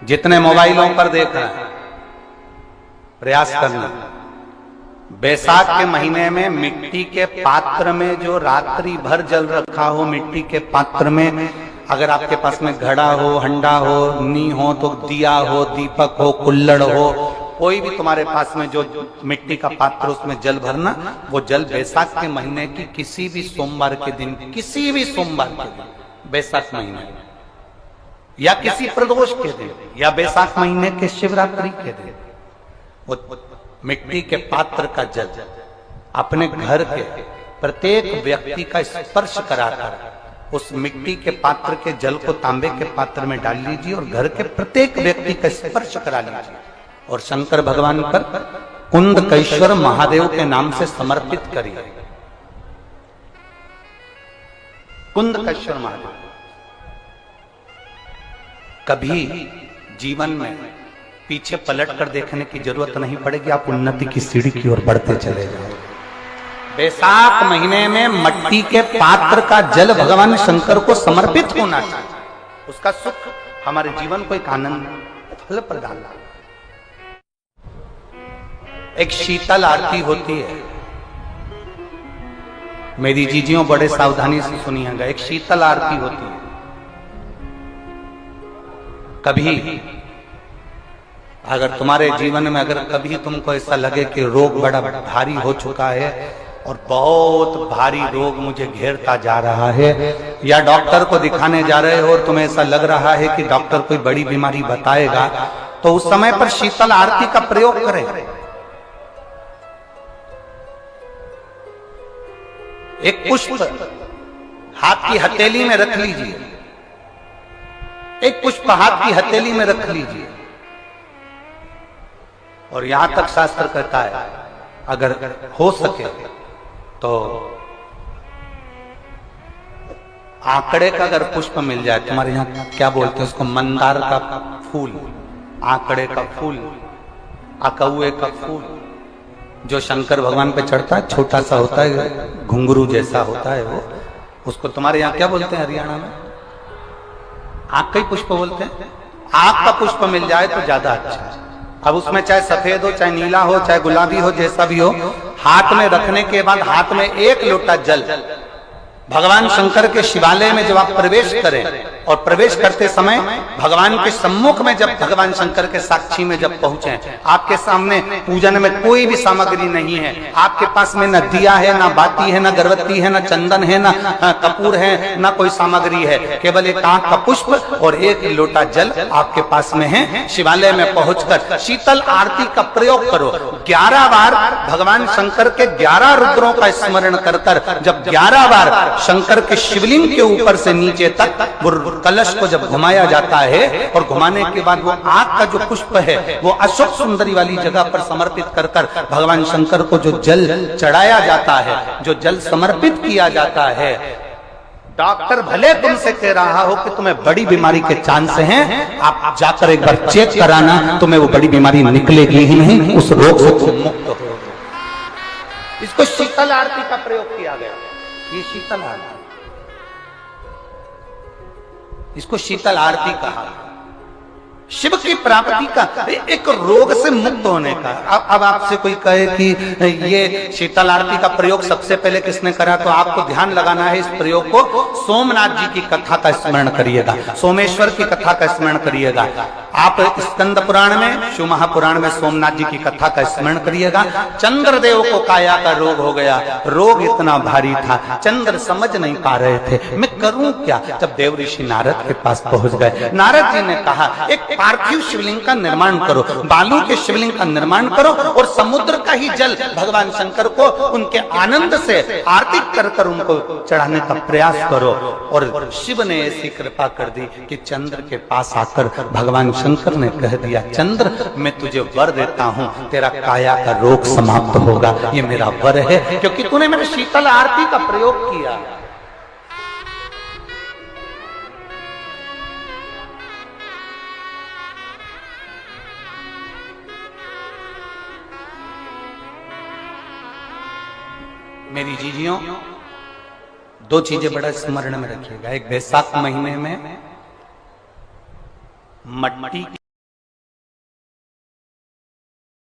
जितने मोबाइलों पर देख रहे हैं, प्रयास करना। बैसाख के महीने में मिट्टी के पात्र में जो रात्रि भर जल रखा हो, मिट्टी के पात्र में, अगर आपके पास में घड़ा हो, हंडा हो, नी हो, तो दिया हो, दीपक हो, कुल्लड़ हो, कोई भी तुम्हारे पास में जो मिट्टी का पात्र, उसमें जल भरना। वो जल बैसाख के महीने की किसी भी सोमवार के दिन, किसी भी सोमवार के दिन, बैसाख महीने या किसी प्रदोष के दिन, या बैसाख महीने के शिवरात्रि के दिन, वो मिट्टी के पात्र का जल अपने घर के प्रत्येक व्यक्ति का स्पर्श कराकर उस मिट्टी के पात्र के जल को तांबे के पात्र में डाल लीजिए और घर के प्रत्येक व्यक्ति का स्पर्श करा लीजिए और शंकर भगवान पर कुंदकेश्वर महादेव के नाम से समर्पित करिए। कुंदकेश्वर महादेव। कभी जीवन में पीछे पलट कर देखने की जरूरत नहीं पड़ेगी, आप उन्नति की सीढ़ी की ओर बढ़ते चले जाओगे। बैसाख महीने में मिट्टी के पात्र का जल भगवान शंकर को समर्पित होना चाहिए। उसका सुख हमारे जीवन को एक आनंद फल प्रदान करता है। एक शीतल आरती होती है, मेरी जीजियों बड़े सावधानी से सुनिएगा। एक शीतल आरती होती है। कभी अगर तुम्हारे जीवन में अगर कभी तुमको ऐसा लगे कि रोग बड़ा भारी हो चुका है और बहुत भारी रोग मुझे घेरता जा रहा है, या डॉक्टर को दिखाने जा रहे हो और तुम्हें ऐसा लग रहा है कि डॉक्टर कोई बड़ी बीमारी बताएगा, तो उस समय पर शीतल आरती का प्रयोग करें। एक पुष्प हाथ की हथेली में रख लीजिए, एक पुष्प हाथ की हथेली में रख लीजिए, और यहां तक शास्त्र कहता है अगर हो सके तो आंकड़े का अगर पुष्प मिल जाए, तुम्हारे यहां क्या बोलते हैं उसको, मंदार का फूल, आंकड़े का फूल, अकौए का फूल, जो शंकर भगवान पे चढ़ता है, छोटा सा होता है, घुंघरू जैसा होता है वो, उसको तुम्हारे यहां क्या बोलते हैं हरियाणा में? आंख का ही पुष्प बोलते हैं। आंख का पुष्प मिल जाए तो ज्यादा अच्छा है। अब उसमें चाहे सफेद हो, चाहे नीला हो, चाहे गुलाबी हो, जैसा भी हो, हाथ में रखने के बाद हाथ में एक लोटा जल भगवान शंकर के शिवालय में जब आप प्रवेश करें, और प्रवेश करते समय भगवान के सम्मुख में जब भगवान शंकर के साक्षी में जब पहुंचे, आपके सामने पूजन में कोई भी सामग्री नहीं है, आपके पास में न दिया है, ना बाती है, ना गर्भवती है, ना चंदन है, ना कपूर है, ना कोई सामग्री है, केवल एक आंख का पुष्प और एक लोटा जल आपके पास में है। शिवालय में पहुंचकर शीतल आरती का प्रयोग करो। 11 बार भगवान शंकर के 11 रुद्रों का स्मरण कर कर जब 11 बार शंकर के शिवलिंग के ऊपर से नीचे तक वो कलश को जब घुमाया जाता है, और घुमाने के बाद वो आग का जो पुष्प है वो अशोक सुंदरी वाली जगह पर समर्पित कर कर भगवान शंकर को जो जल चढ़ाया जाता है, जो जल समर्पित किया जाता है, डॉक्टर भले तुमसे कह रहा हो कि तुम्हें बड़ी बीमारी के चांस हैं, आप जाकर एक बार चेक कराना, तुम्हें वो बड़ी बीमारी निकलेगी ही नहीं, उस रोग से तुम मुक्त हो। इसको शीतल आरती का प्रयोग किया गया। ये शीतल आरती, इसको शीतल आरती कहा। शिव की प्राप्ति का, एक रोग से मुक्त होने का। अब आपसे कोई कहे कि ये शीतल आरती का प्रयोग सबसे पहले किसने करा, तो आपको ध्यान लगाना है इस प्रयोग को। सोमनाथ जी की कथा का स्मरण करिएगा, सोमेश्वर की कथा का स्मरण करिएगा। आप स्कंद पुराण में, शिव महापुराण में सोमनाथ जी की कथा का स्मरण करिएगा। चंद्रदेव को काया का रोग हो गया, रोग इतना भारी था, चंद्र समझ नहीं पा रहे थे मैं करूं क्या। जब देव ऋषि नारद के पास पहुंच गए, नारद जी ने कहा एक पार्थिव शिवलिंग का निर्माण करो, बालू के शिवलिंग का निर्माण करो, और समुद्र का ही जल भगवान शंकर को उनके आनंद से आरती कर कर उनको चढ़ाने का प्रयास करो। और शिव ने ऐसी कृपा कर दी कि चंद्र के पास आकर भगवान शंकर ने कह दिया, चंद्र मैं तुझे वर देता हूं, तेरा काया का रोग समाप्त होगा, ये मेरा वर है, क्योंकि तूने मेरे शीतल आरती का प्रयोग किया। मेरी जीजियों, 2 चीजें बड़ा स्मरण में रखिएगा। एक बैसाख महीने में मट्टी